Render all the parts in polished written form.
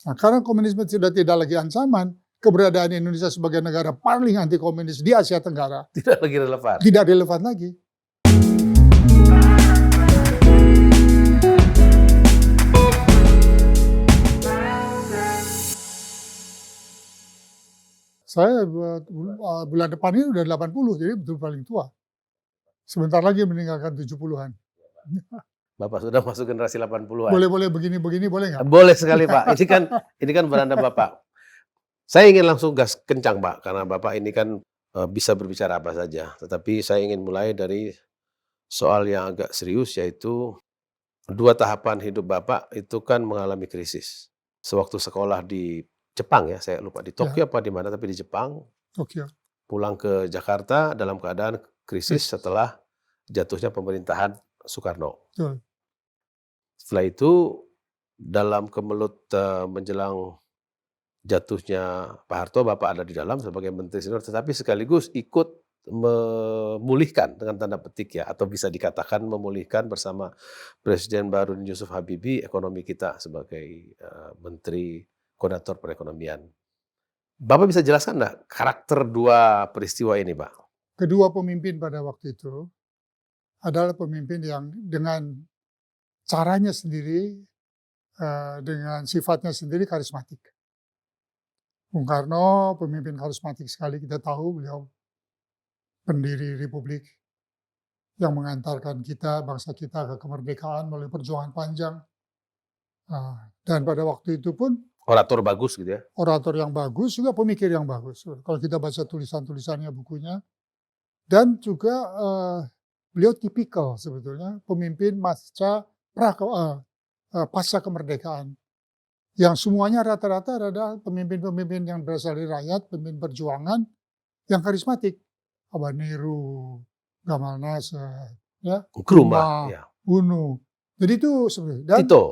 Nah, karena komunisme sudah tidak lagi ancaman, keberadaan Indonesia sebagai negara paling anti komunis di Asia Tenggara Tidak lagi relevan. tidak relevan lagi. Saya bulan depan ini udah 80, jadi betul paling tua. Sebentar lagi meninggalkan 70-an. Bapak sudah masuk generasi 80-an. Boleh begini-begini boleh nggak? Boleh sekali, Pak. Ini kan beranda Bapak. Saya ingin langsung gas kencang, Pak, karena Bapak ini kan bisa berbicara apa saja. Tetapi saya ingin mulai dari soal yang agak serius, yaitu 2 tahapan hidup Bapak itu kan mengalami krisis. Sewaktu sekolah di Jepang ya, saya lupa di Tokyo apa di mana, tapi di Jepang. Tokyo. Pulang ke Jakarta dalam keadaan krisis setelah jatuhnya pemerintahan Soekarno. Betul. Setelah itu dalam kemelut menjelang jatuhnya Pak Harto, Bapak ada di dalam sebagai Menteri Senior, tetapi sekaligus ikut memulihkan dengan tanda petik ya, atau bisa dikatakan memulihkan bersama Presiden Baharudin Yusuf Habibie ekonomi kita sebagai Menteri Koordinator Perekonomian. Bapak bisa jelaskan nggak karakter 2 peristiwa ini, Pak? Kedua pemimpin pada waktu itu adalah pemimpin yang dengan caranya sendiri, dengan sifatnya sendiri karismatik. Bung Karno pemimpin karismatik sekali, kita tahu beliau pendiri Republik yang mengantarkan kita, bangsa kita ke kemerdekaan melalui perjuangan panjang. Dan pada waktu itu pun Orator bagus gitu ya? Orator yang bagus, juga pemikir yang bagus. Kalau kita baca tulisan-tulisannya, bukunya. Dan juga beliau tipikal sebetulnya pemimpin pasca kemerdekaan. Yang semuanya rata-rata adalah pemimpin-pemimpin yang berasal dari rakyat, pemimpin perjuangan yang karismatik. Abah Nehru, Gamal Nasser, ya, Nkrumah, ya. UNU. Jadi itu sebenarnya. Dan Tito.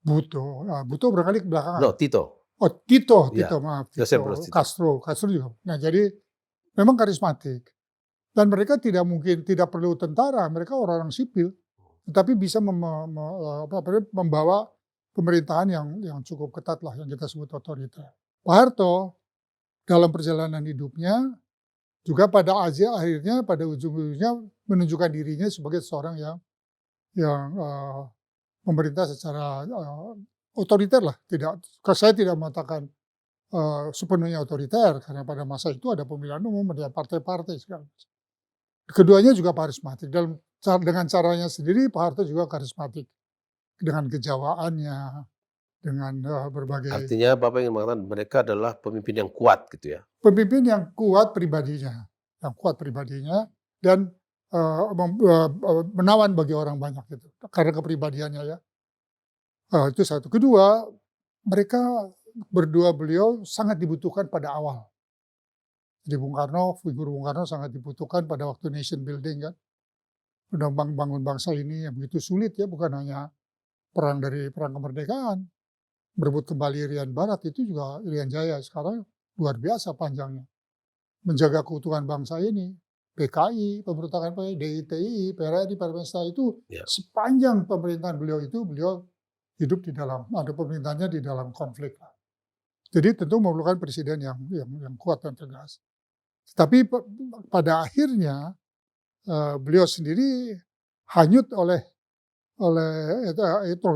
Buto barangkali ke belakang. No, Tito. Oh, Tito, Ya. maaf. Joseph Broz Tito. Castro juga. Nah, jadi memang karismatik. Dan mereka tidak perlu tentara, mereka orang-orang sipil, tetapi bisa membawa pemerintahan yang cukup ketat lah, yang kita sebut otoriter. Pak Harto dalam perjalanan hidupnya juga pada akhirnya pada ujung-ujungnya menunjukkan dirinya sebagai seorang yang pemerintah secara otoriter lah. Saya tidak mengatakan sepenuhnya otoriter, karena pada masa itu ada pemilihan umum, ada partai-partai segala macam. Keduanya juga karismatik. Dengan caranya sendiri Pak Harto juga karismatik. Dengan kejawaannya, dengan berbagai. Artinya Bapak ingin mengatakan mereka adalah pemimpin yang kuat gitu ya? Pemimpin yang kuat pribadinya. Dan menawan bagi orang banyak itu. Karena kepribadiannya ya. Itu satu. Kedua, beliau sangat dibutuhkan pada awal. Jadi figur Bung Karno sangat dibutuhkan pada waktu nation building kan. Bangun bangsa ini yang begitu sulit ya, bukan hanya perang kemerdekaan. Berebut kembali Irian Barat itu juga Irian Jaya sekarang luar biasa panjangnya. Menjaga keutuhan bangsa ini, PKI, pemberontakan PKI, DITI, PRRI, Parmesta itu sepanjang pemerintahan beliau hidup ada pemerintahnya di dalam konflik. Jadi tentu memerlukan presiden yang kuat dan tegas. Tapi pada akhirnya beliau sendiri hanyut oleh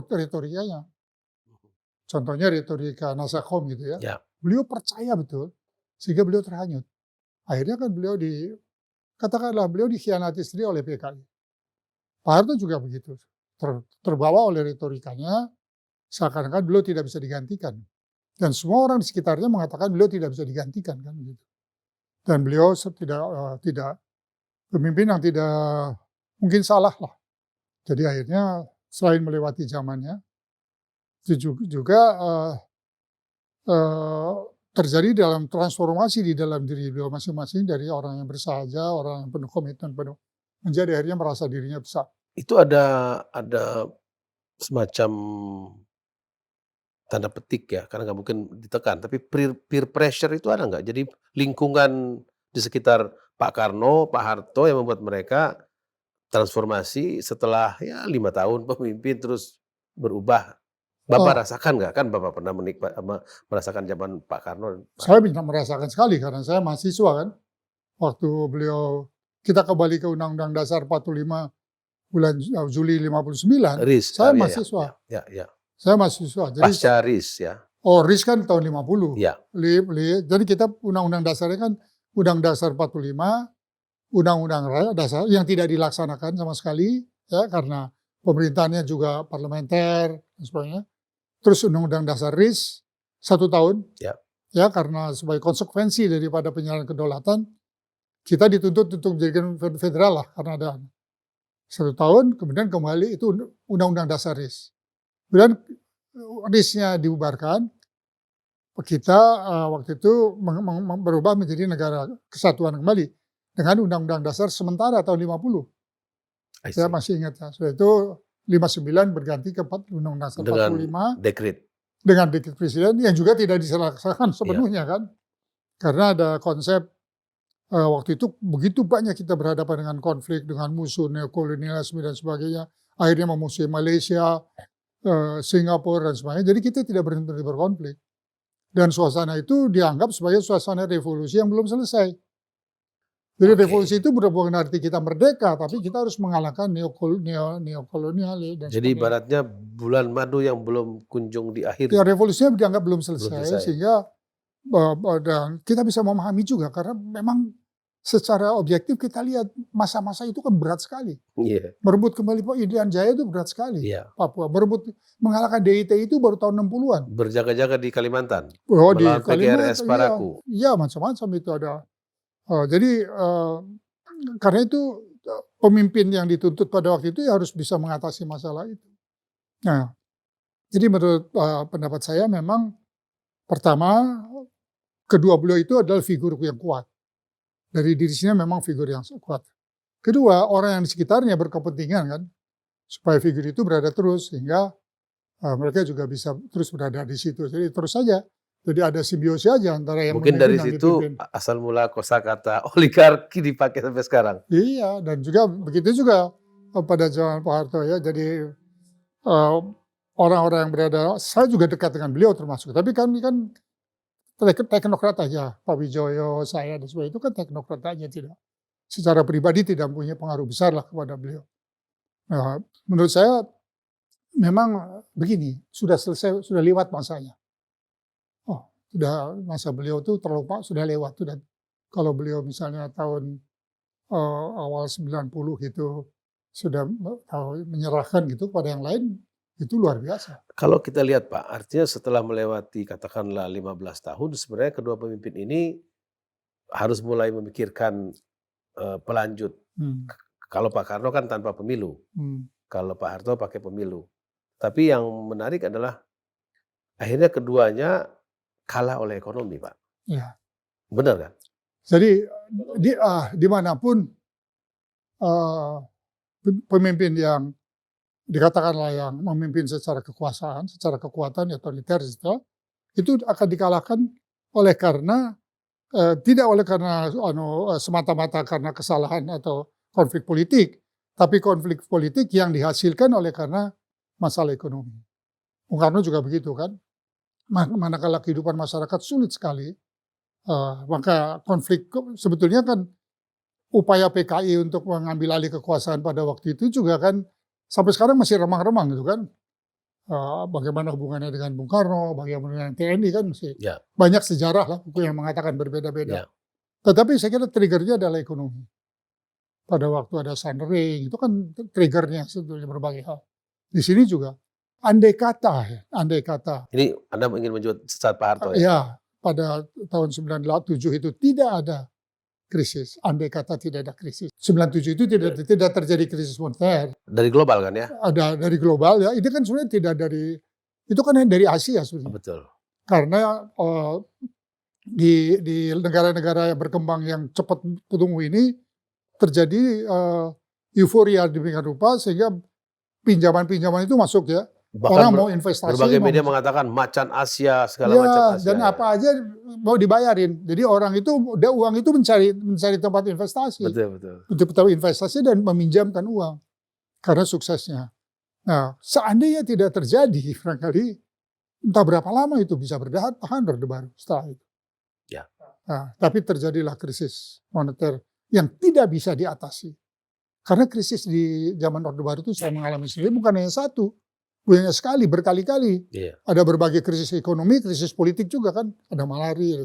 retorikanya. Contohnya retorika Nasakom gitu ya. Beliau percaya betul sehingga beliau terhanyut. Akhirnya kan beliau dikhianati sendiri oleh PKI. Pak Harto juga begitu. Terbawa oleh retorikanya, seakan-akan beliau tidak bisa digantikan. Dan semua orang di sekitarnya mengatakan beliau tidak bisa digantikan kan gitu. Dan beliau tidak pemimpin yang tidak mungkin salah lah. Jadi akhirnya selain melewati zamannya, itu juga terjadi dalam transformasi di dalam diri beliau masing-masing dari orang yang bersahaja, orang yang penuh komitmen, menjadi akhirnya merasa dirinya besar. Itu ada semacam tanda petik ya, karena nggak mungkin ditekan, tapi peer pressure itu ada nggak? Jadi lingkungan di sekitar Pak Karno, Pak Harto yang membuat mereka transformasi setelah 5 tahun pemimpin terus berubah Bapak rasakan nggak? Kan Bapak pernah merasakan zaman Pak Karno. Saya bisa merasakan sekali karena saya mahasiswa kan. Waktu kita kembali ke Undang-Undang Dasar 45 bulan Juli 59, RIS, saya ya, mahasiswa. ya. Saya mahasiswa. Jadi Pasca RIS ya. RIS kan tahun 50. Ya. Jadi kita Undang-Undang Dasarnya kan Undang Dasar 45, Undang-Undang Dasar yang tidak dilaksanakan sama sekali ya karena pemerintahannya juga parlementer dan sebagainya. Terus Undang-Undang Dasar RIS 1 tahun. Ya karena sebagai konsekuensi daripada penyerahan kedaulatan kita dituntut untuk menjadikan federal lah karena ada 1 tahun, kemudian kembali itu Undang-Undang Dasar RIS. Kemudian RIS-nya dibubarkan, kita waktu itu berubah menjadi negara kesatuan kembali dengan Undang-Undang Dasar sementara tahun 50. Saya masih ingat ya. Setelah itu 59 berganti ke Undang-Undang Dasar 45 dengan dekret presiden yang juga tidak dilaksanakan sepenuhnya kan. Karena ada konsep waktu itu begitu banyak kita berhadapan dengan konflik, dengan musuh neokolonialisme dan sebagainya. Akhirnya memusuhi Malaysia, Singapura dan sebagainya. Jadi kita tidak berhenti berkonflik. Dan suasana itu dianggap sebagai suasana revolusi yang belum selesai. Jadi revolusi itu bukan arti kita merdeka, tapi kita harus mengalahkan neokolonial dan Jadi sebagainya. ibaratnya bulan madu yang belum kunjung diakhiri. Ya revolusinya dianggap belum selesai. Sehingga dan kita bisa memahami juga karena memang secara objektif kita lihat masa-masa itu kan berat sekali. Merebut kembali Pak Irian Jaya itu berat sekali. Papua mengalahkan DIT itu baru tahun 60-an. Berjaga-jaga di Kalimantan. Di PGRS Paraku. Iya macam-macam itu ada. Jadi karena itu pemimpin yang dituntut pada waktu itu ya harus bisa mengatasi masalah itu. Nah, jadi menurut pendapat saya memang pertama kedua beliau itu adalah figur yang kuat. Dari dirinya memang figur yang kuat. Kedua, orang yang di sekitarnya berkepentingan kan supaya figur itu berada terus sehingga mereka juga bisa terus berada di situ. Jadi terus saja. Jadi ada simbiosis aja antara yang mungkin dari situ asal mula kosakata oligarki dipakai sampai sekarang. Iya, dan juga begitu juga pada zaman Pak Harto ya. Jadi orang-orang yang berada, saya juga dekat dengan beliau termasuk. Tapi kami kan teknokrat aja, Pak Wijoyo, saya dan sebagainya itu kan teknokrat aja, tidak. Secara pribadi tidak punya pengaruh besar lah kepada beliau. Nah, menurut saya memang begini, sudah selesai, sudah lewat masanya. Sudah masa beliau tuh terlupa, sudah lewat. Dan kalau beliau misalnya tahun awal 90 gitu sudah menyerahkan gitu pada yang lain, itu luar biasa. Kalau kita lihat Pak, artinya setelah melewati katakanlah 15 tahun, sebenarnya kedua pemimpin ini harus mulai memikirkan pelanjut. Kalau Pak Karno kan tanpa pemilu, kalau Pak Harto pakai pemilu. Tapi yang menarik adalah akhirnya keduanya kalah oleh ekonomi, Pak. Ya. Benar kan? Jadi dimanapun pemimpin yang dikatakanlah yang memimpin secara kekuasaan, secara kekuatan otoriter itu akan dikalahkan oleh karena tidak oleh karena semata-mata karena kesalahan atau konflik politik, tapi konflik politik yang dihasilkan oleh karena masalah ekonomi. Bung Karno juga begitu kan. Manakala kehidupan masyarakat sulit sekali, maka konflik sebetulnya kan upaya PKI untuk mengambil alih kekuasaan pada waktu itu juga kan sampai sekarang masih remang-remang gitu kan. Bagaimana hubungannya dengan Bung Karno, bagaimana dengan TNI kan masih banyak sejarah lah buku yang mengatakan berbeda-beda. Tetapi saya kira triggernya adalah ekonomi. Pada waktu ada Sunring itu kan triggernya sebetulnya berbagai hal. Di sini juga. Andai kata. Ini Anda ingin menyebut saat Pak Harto ya? Ya, pada tahun 97 itu tidak ada krisis. Andai kata tidak ada krisis. 97 itu tidak terjadi krisis moneter. Dari global kan ya? Ada dari global ya. Ini kan sebenarnya tidak dari, itu kan dari Asia sebenarnya. Betul. Karena di negara-negara yang berkembang yang cepat tumbuh ini terjadi euforia demikian rupa sehingga pinjaman-pinjaman itu masuk ya. Bahkan orang mau investasi. Berbagai media mengatakan macan Asia, segala macam Asia. Dan apa aja mau dibayarin. Jadi orang itu, uang itu mencari tempat investasi. Betul. Untuk investasi dan meminjamkan uang. Karena suksesnya. Nah, seandainya tidak terjadi, barangkali entah berapa lama itu bisa tahan Orde Baru setelah itu. Ya. Nah, tapi terjadilah krisis moneter yang tidak bisa diatasi. Karena krisis di zaman Orde Baru itu saya mengalami sendiri bukan hanya satu, banyak sekali, berkali-kali. Iya. Ada berbagai krisis ekonomi, krisis politik juga kan, ada malaria.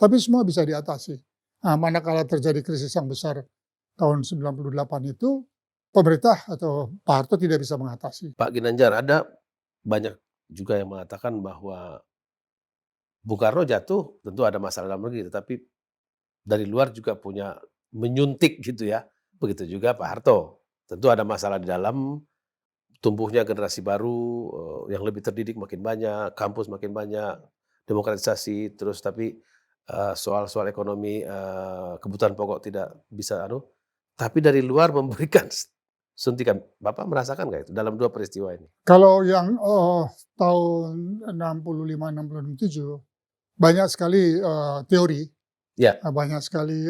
Tapi semua bisa diatasi. Nah, manakala terjadi krisis yang besar tahun 98 itu, pemerintah atau Pak Harto tidak bisa mengatasi. Pak Ginanjar, ada banyak juga yang mengatakan bahwa Bung Karno jatuh tentu ada masalah dalam negeri, tetapi dari luar juga punya menyuntik gitu ya. Begitu juga Pak Harto. Tentu ada masalah di dalam, tumbuhnya generasi baru yang lebih terdidik makin banyak, kampus makin banyak, demokratisasi terus, tapi soal-soal ekonomi kebutuhan pokok tidak bisa tapi dari luar memberikan suntikan. Bapak merasakan nggak itu dalam 2 peristiwa ini? Kalau yang tahun 65, 67 banyak sekali teori, Ya. banyak sekali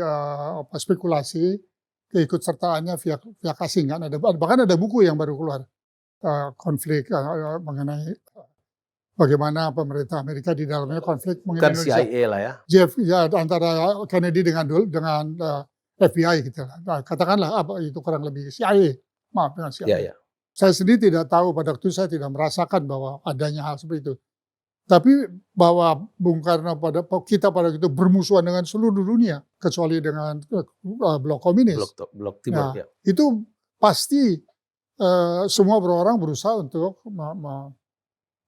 spekulasi keikutsertaannya pihak asing kan. Bahkan ada buku yang baru keluar konflik mengenai bagaimana pemerintah Amerika di dalamnya konflik mengenai Bukan Indonesia. CIA lah ya. Antara Kennedy dengan FBI gitu lah. Nah, katakanlah itu kurang lebih CIA. Maaf dengan CIA. Iya, iya. Saya sendiri tidak tahu pada waktu itu, saya tidak merasakan bahwa adanya hal seperti itu. Tapi bahwa Bung Karno kita pada waktu itu bermusuhan dengan seluruh dunia kecuali dengan blok komunis. Blok Timur Nah, ya. itu pasti semua orang berusaha untuk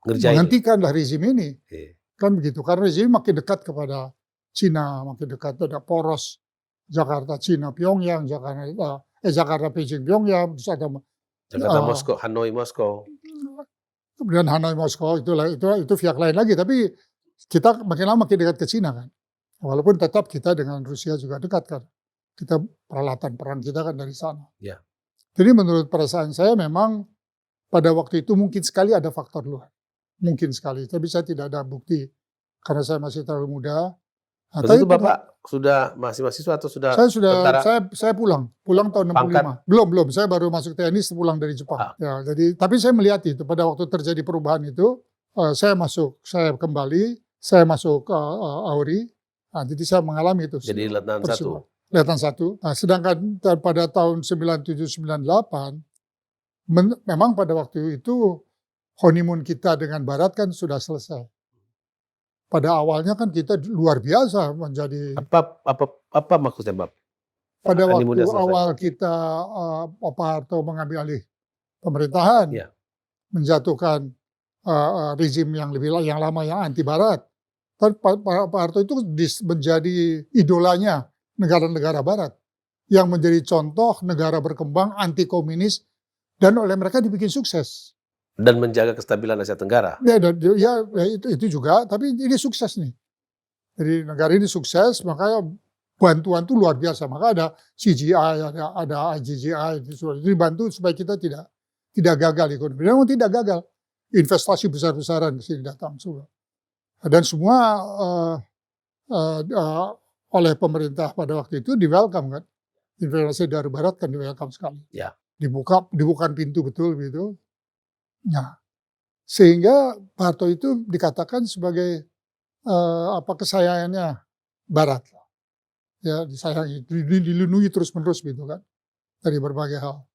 Ngerjain. menghentikanlah rezim ini. Iya. Kan begitu. Karena rezim makin dekat kepada Cina, makin dekat ada poros Jakarta Cina Pyongyang, Jakarta Beijing Pyongyang, terus ada Jakarta Moskow, Hanoi Moskow. kemudian Hanoi Moskow itu pihak lain lagi, tapi kita makin lama makin dekat ke Cina kan. Walaupun tetap kita dengan Rusia juga dekat kan. Kita peralatan perang kita kan dari sana. Ya. Jadi menurut perasaan saya memang pada waktu itu mungkin sekali ada faktor luar. Mungkin sekali, tapi saya tidak ada bukti karena saya masih terlalu muda. Nah, Waktu itu Bapak sudah masih mahasiswa atau sudah tentara? Saya pulang tahun 65. Belum, saya baru masuk TNI sepulang dari Jepang. Ya, jadi tapi saya melihat itu pada waktu terjadi perubahan itu, saya kembali, saya masuk ke AURI. Nah, jadi saya mengalami itu. Jadi Letnan 1. Letnan 1. Nah, sedangkan pada tahun 97-98 memang pada waktu itu honeymoon kita dengan Barat kan sudah selesai. Pada awalnya kan kita luar biasa menjadi. Apa maksudnya, Bab? Pada waktu awal kita Pak Harto mengambil alih pemerintahan, ya. Menjatuhkan rezim yang lama yang anti Barat. Pak Harto itu menjadi idolanya negara-negara Barat yang menjadi contoh negara berkembang anti komunis dan oleh mereka dibikin sukses. Dan menjaga kestabilan Asia Tenggara. Ya itu juga, tapi ini sukses nih. Jadi negara ini sukses, makanya bantuan itu luar biasa. Maka ada CGI, ada IGGI, itu dibantu supaya kita tidak gagal ekonomi. Memang tidak gagal. Investasi besar-besaran ke sini datang semua. Dan semua oleh pemerintah pada waktu itu di-welcome kan. Investasi dari Barat kan di-welcome sekali. Ya. Dibuka pintu betul gitu. Nah, sehingga Pak Harto itu dikatakan sebagai kesayangannya Barat, ya disayangi, dilindungi terus-menerus gitu kan dari berbagai hal.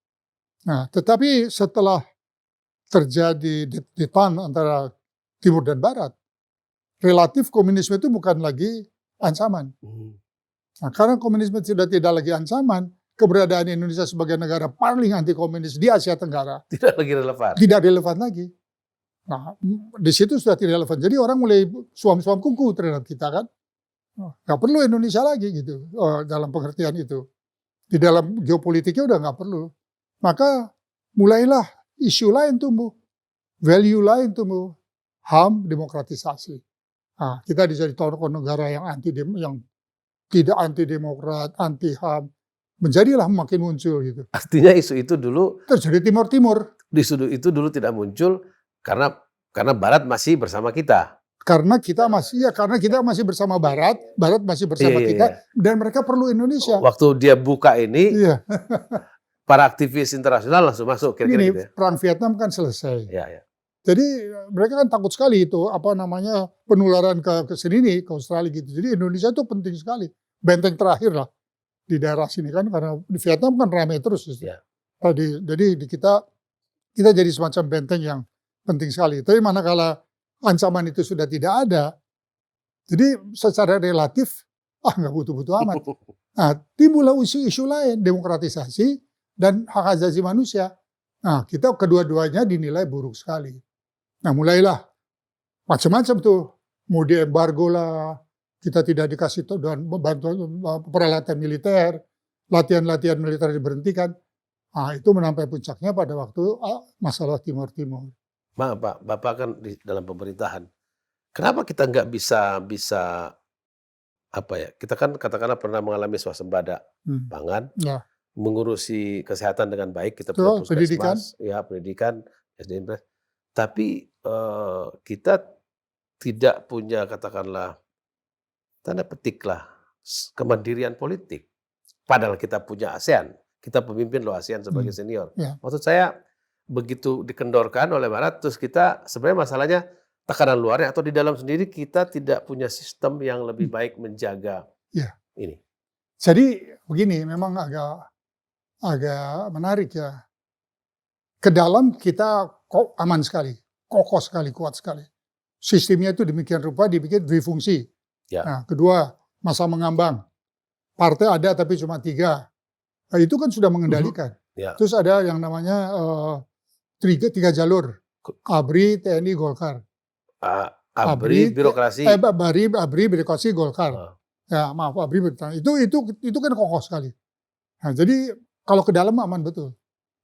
Nah, tetapi setelah terjadi detan antara Timur dan Barat, relatif komunisme itu bukan lagi ancaman. Nah, karena komunisme sudah tidak lagi ancaman, keberadaan Indonesia sebagai negara paling anti komunis di Asia Tenggara tidak lagi relevan. Tidak relevan lagi. Nah, di situ sudah tidak relevan. Jadi orang mulai suam-suam kuku terhadap kita kan. Nggak perlu Indonesia lagi gitu dalam pengertian itu. Di dalam geopolitiknya udah nggak perlu. Maka mulailah isu lain tumbuh, value lain tumbuh, HAM, demokratisasi. Nah, kita jadi tokoh negara yang tidak anti demokrat, anti HAM. Menjadilah makin muncul gitu. Artinya isu itu dulu terjadi Timur. Isu itu dulu tidak muncul karena Barat masih bersama kita. Karena kita masih bersama Barat masih bersama kita, dan mereka perlu Indonesia. Waktu dia buka ini, para aktivis internasional langsung masuk kira-kira Begini, gitu ya? perang Vietnam kan selesai. Ya. Jadi mereka kan takut sekali itu penularan ke sini nih, ke Australia gitu. Jadi Indonesia itu penting sekali. Benteng terakhir lah di daerah sini kan, karena di Vietnam kan ramai terus. Ya. Jadi di kita jadi semacam benteng yang penting sekali. Tapi manakala ancaman itu sudah tidak ada, jadi secara relatif nggak butuh-butuh amat. Nah, timbullah isu-isu lain, demokratisasi dan hak asasi manusia. Nah, kita kedua-duanya dinilai buruk sekali. Nah, mulailah macam-macam tuh, mau diembargo lah, kita tidak dikasih dan bantuan peralatan militer, latihan-latihan militer diberhentikan. Nah, itu menampai puncaknya pada waktu masalah Timur Timur. Maaf Pak, Bapak kan di dalam pemerintahan. Kenapa kita nggak bisa kita kan katakanlah pernah mengalami swasembada pangan, Ya, mengurusi kesehatan dengan baik, kita punya betul, pendidikan. puskesmas, ya pendidikan, SDM, tapi kita tidak punya katakanlah tanda petik lah kemandirian politik. Padahal kita punya ASEAN, kita pemimpin loh ASEAN sebagai senior. Ya. Maksud saya begitu dikendorkan oleh Barat, terus kita sebenarnya masalahnya tekanan luarnya atau di dalam sendiri kita tidak punya sistem yang lebih baik menjaga ini. Jadi begini, memang agak menarik ya. Ke dalam kita kok aman sekali, kokoh sekali, kuat sekali. Sistemnya itu demikian rupa dibikin difungsi. Ya. Nah, kedua, masa mengambang. Partai ada tapi cuma 3. Nah, itu kan sudah mengendalikan. Ya. Terus ada yang namanya 3 jalur. ABRI, TNI, Golkar. ABRI, birokrasi. ABRI, birokrasi, Golkar. Ya, maaf, ABRI, itu kan kokoh sekali. Nah, jadi kalau ke dalam aman betul.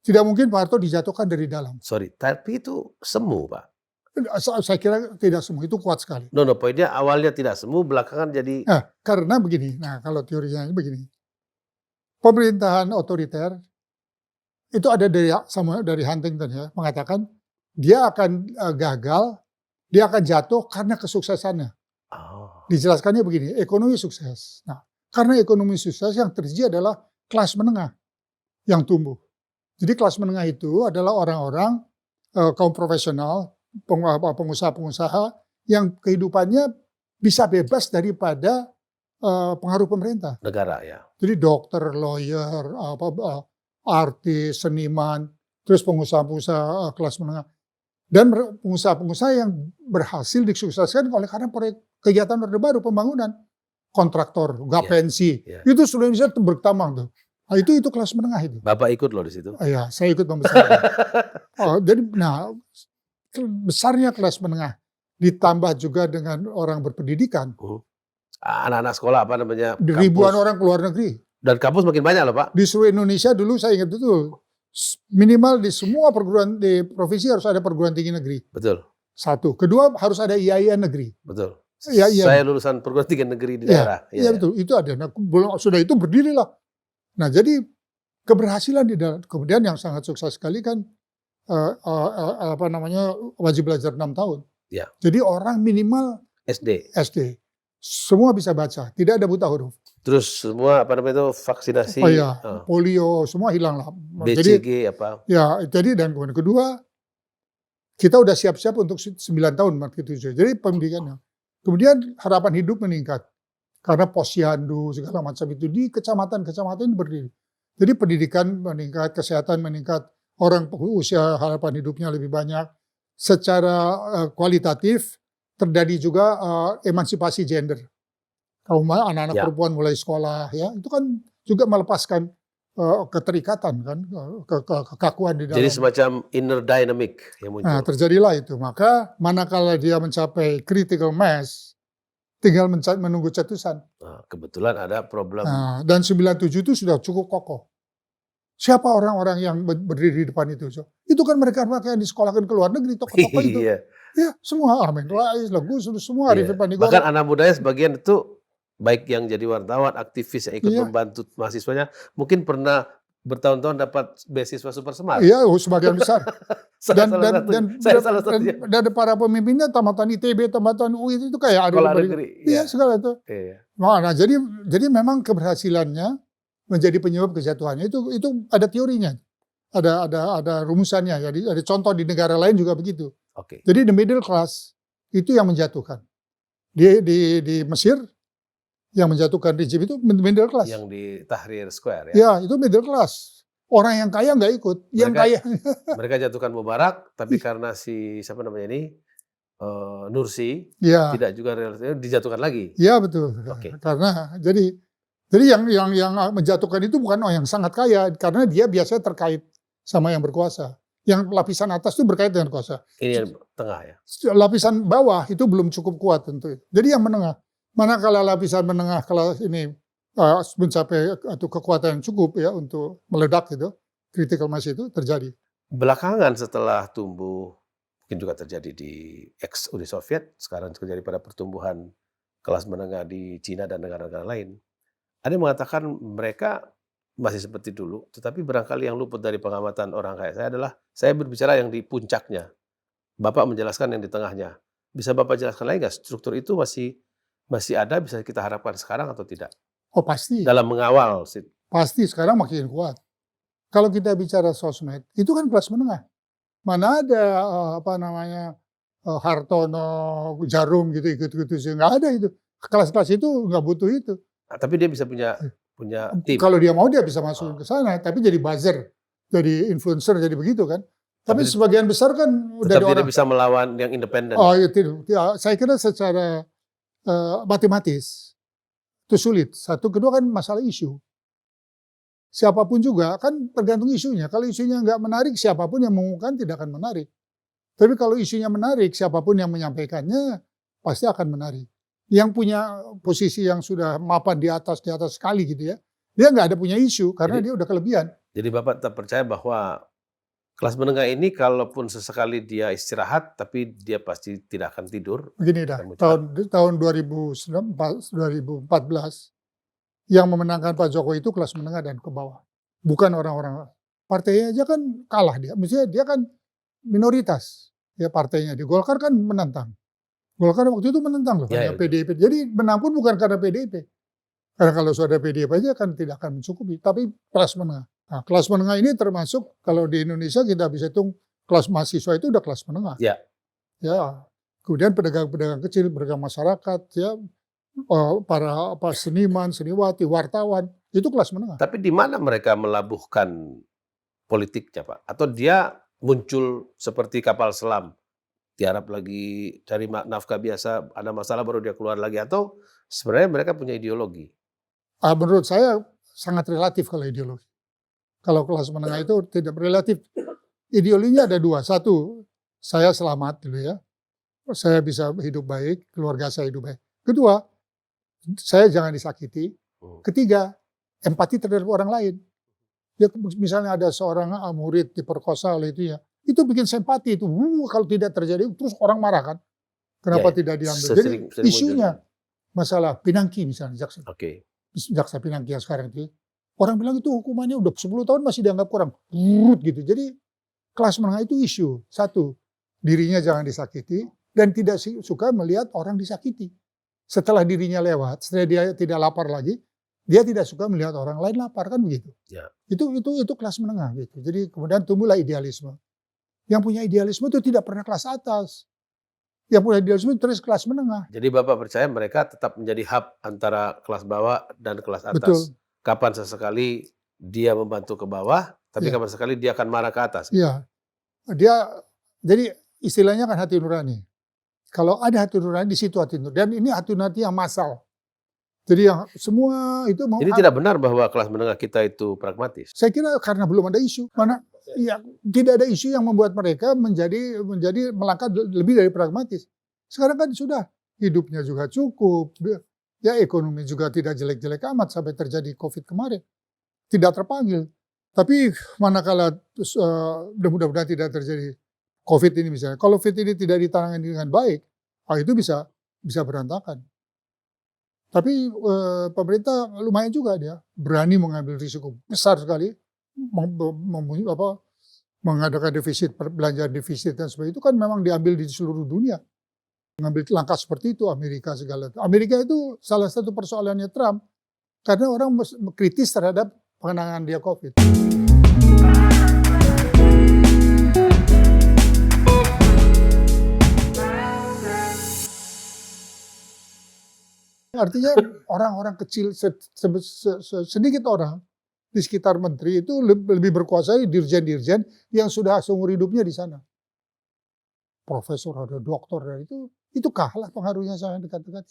Tidak mungkin Pak Harto dijatuhkan dari dalam. Sorry, tapi itu semu, Pak. Saya kira tidak semua, itu kuat sekali. No, poinnya awalnya tidak semu, belakangan jadi... Nah, karena begini, kalau teorinya begini. Pemerintahan otoriter, itu ada dari Huntington ya, mengatakan dia akan gagal, dia akan jatuh karena kesuksesannya. Dijelaskannya begini, ekonomi sukses. Nah, karena ekonomi sukses yang terjadi adalah kelas menengah yang tumbuh. Jadi kelas menengah itu adalah orang-orang kaum profesional, pengusaha-pengusaha yang kehidupannya bisa bebas daripada pengaruh pemerintah. Negara ya. Jadi dokter, lawyer, artis, seniman, terus pengusaha-pengusaha kelas menengah. Dan pengusaha-pengusaha yang berhasil disukseskan oleh karena proyek kegiatan Orde Baru, pembangunan, kontraktor, pensi. Itu seluruh Indonesia bertambah tuh. Nah, itu kelas menengah itu. Bapak ikut loh di situ. Iya, saya ikut membesarkan. Jadi, besarnya kelas menengah ditambah juga dengan orang berpendidikan. Anak-anak sekolah ribuan orang keluar negeri. Dan kampus makin banyak loh Pak. Di seluruh Indonesia dulu saya ingat betul. Minimal di semua perguruan di provinsi harus ada perguruan tinggi negeri. Betul. 1. Kedua harus ada IAIN negeri. Betul. Ya, saya lulusan perguruan tinggi negeri di daerah. Iya betul, itu ada. Nah, sudah itu berdirilah. Nah, jadi keberhasilan di dalam, kemudian yang sangat sukses sekali kan wajib belajar 6 tahun. Ya. Jadi orang minimal SD. Semua bisa baca, tidak ada buta huruf. Terus semua vaksinasi, polio semua hilang lah. BCG jadi dan kemudian kedua kita udah siap-siap untuk 9 tahun waktu itu. Jadi pendidikannya. Kemudian harapan hidup meningkat. Karena posyandu segala macam itu di kecamatan-kecamatan berdiri. Jadi pendidikan meningkat, kesehatan meningkat, orang usia harapan hidupnya lebih banyak. Secara kualitatif terjadi juga emansipasi gender. Kaum anak-anak perempuan mulai sekolah, ya itu kan juga melepaskan keterikatan kan, kekakuan di dalam. Jadi semacam inner dynamic yang muncul. Nah, terjadilah itu. Maka manakala dia mencapai critical mass, tinggal menunggu cetusan. Kebetulan ada problem. Dan 97 itu sudah cukup kokoh. Siapa orang-orang yang berdiri di depan itu? Itu kan mereka yang disekolahkan ke luar negeri, tokoh-tokoh itu. Ya, semua Amin Rais, Gus, semua Arifin Panigoro. Bahkan anak mudanya sebagian itu baik yang jadi wartawan, aktivis yang ikut membantu mahasiswanya, mungkin pernah bertahun-tahun dapat beasiswa Super Semar. Iya, sebagian besar. dan para pemimpinnya tamatan ITB, tamatan UI itu kayak sekolah negeri. Iya, segala itu. Nah, jadi memang keberhasilannya menjadi penyebab kejatuhannya. Itu ada teorinya, ada rumusannya. Jadi ada contoh di negara lain juga begitu. Oke. Jadi the middle class itu yang menjatuhkan. Di Mesir yang menjatuhkan rejim itu middle class. Yang di Tahrir Square ya. Ya, itu middle class. Orang yang kaya nggak ikut. Yang kaya Mereka jatuhkan Mubarak, tapi karena si siapa namanya ini Nursi ya, tidak juga dijatuhkan lagi. ya betul. Oke. Karena jadi yang menjatuhkan itu bukan orang yang sangat kaya, karena dia biasanya terkait sama yang berkuasa. Yang lapisan atas itu berkait dengan kuasa. Ini yang tengah ya. Lapisan bawah itu belum cukup kuat tentu. Jadi yang menengah. Manakala lapisan menengah kelas ini mencapai atau kekuatan yang cukup ya untuk meledak itu, critical mass itu terjadi. Belakangan setelah tumbuh, mungkin juga terjadi di ex-Uni Soviet, sekarang terjadi pada pertumbuhan kelas menengah di Cina dan negara-negara lain. Ada yang mengatakan mereka masih seperti dulu, tetapi barangkali yang luput dari pengamatan orang kayak saya adalah, saya berbicara yang di puncaknya. Bapak menjelaskan yang di tengahnya. Bisa Bapak jelaskan lagi nggak, struktur itu masih ada, bisa kita harapkan sekarang atau tidak? Oh pasti. Dalam mengawal. Pasti sekarang makin kuat. Kalau kita bicara sosmed, itu kan kelas menengah. Mana ada Hartono, Jarum gitu ikut-ikut itu, nggak ada itu. Kelas-kelas itu nggak butuh itu. Nah, tapi dia bisa punya tim. Kalau dia mau dia bisa masuk ke sana, tapi jadi buzzer, jadi influencer, jadi begitu kan. Tapi sebagian besar kan udah tetap tidak bisa melawan yang independen. Oh itu, ya, saya kira secara matematis itu sulit. Satu, kedua kan masalah isu. Siapapun juga kan tergantung isunya. Kalau isunya nggak menarik, siapapun yang mengumumkan tidak akan menarik. Tapi kalau isunya menarik, siapapun yang menyampaikannya pasti akan menarik. Yang punya posisi yang sudah mapan di atas sekali gitu ya, dia nggak ada punya isu karena dia udah kelebihan. Jadi Bapak tetap percaya bahwa kelas menengah ini kalaupun sesekali dia istirahat, tapi dia pasti tidak akan tidur. Begini dah, tahun 2014 yang memenangkan Pak Jokowi itu kelas menengah dan ke bawah. Bukan orang-orang. Partainya aja kan kalah dia. Maksudnya dia kan minoritas. Ya partainya. Di Golkar kan menantang. Golkar waktu itu menentang loh. Ya, PDIP. Jadi menang pun bukan karena PDIP. Karena kalau sudah PDIP aja kan tidak akan mencukupi. Tapi kelas menengah. Nah, kelas menengah ini termasuk kalau di Indonesia kita bisa hitung kelas mahasiswa itu udah kelas menengah. Ya. Ya. Kemudian pedagang-pedagang kecil, pedagang masyarakat, ya para seniman, seniwati, wartawan, itu kelas menengah. Tapi di mana mereka melabuhkan politiknya, Pak? Atau dia muncul seperti kapal selam, tiarap lagi cari nafkah biasa, ada masalah baru dia keluar lagi, atau sebenarnya mereka punya ideologi? Menurut saya sangat relatif kalau ideologi. Kalau kelas menengah itu tidak relatif. Ideologinya ada dua. Satu, saya selamat dulu ya. Saya bisa hidup baik, keluarga saya hidup baik. Kedua, saya jangan disakiti. Ketiga, empati terhadap orang lain. Ya, misalnya ada seorang murid diperkosa oleh itu ya, itu bikin simpati itu. Kalau tidak terjadi, terus orang marah kan. Kenapa tidak diambil? Jadi isunya masalah Pinangki misalnya, jaksa Pinangki yang sekarang itu. Orang bilang itu hukumannya udah 10 tahun masih dianggap kurang. Gitu. Jadi kelas menengah itu isu. Satu, dirinya jangan disakiti dan tidak suka melihat orang disakiti. Setelah dirinya lewat, setelah dia tidak lapar lagi, dia tidak suka melihat orang lain lapar kan begitu. Ya. Itu kelas menengah gitu. Jadi kemudian tumbuhlah idealisme. Yang punya idealisme itu tidak pernah kelas atas. Yang punya idealisme terus kelas menengah. Jadi Bapak percaya mereka tetap menjadi hub antara kelas bawah dan kelas atas. Betul. Kapan sesekali dia membantu ke bawah, tapi kapan sekali dia akan marah ke atas. Iya. Jadi istilahnya kan hati nurani. Kalau ada hati nurani, di situ hati nurani. Dan ini hati nurani yang massal. Jadi yang semua itu mau. Jadi tidak benar bahwa kelas menengah kita itu pragmatis. Saya kira karena belum ada isu. Tidak ada isu yang membuat mereka menjadi melangkah lebih dari pragmatis. Sekarang kan sudah hidupnya juga cukup. Ya ekonomi juga tidak jelek-jelek amat sampai terjadi COVID kemarin. Tidak terpanggil. Tapi manakala mudah-mudahan tidak terjadi COVID ini misalnya. Kalau COVID ini tidak ditangani dengan baik, itu bisa berantakan. Tapi pemerintah lumayan juga dia berani mengambil risiko besar sekali, mengadakan defisit, perbelanjaan defisit dan sebagainya itu kan memang diambil di seluruh dunia. Mengambil langkah seperti itu Amerika segala. Amerika itu salah satu persoalannya Trump. Karena orang kritis terhadap penanganan dia COVID. Artinya orang-orang kecil, sedikit orang di sekitar menteri itu lebih berkuasa dirjen-dirjen yang sudah seumur hidupnya di sana. Profesor, ada doktor, itu kalah pengaruhnya sama dekat-dekat.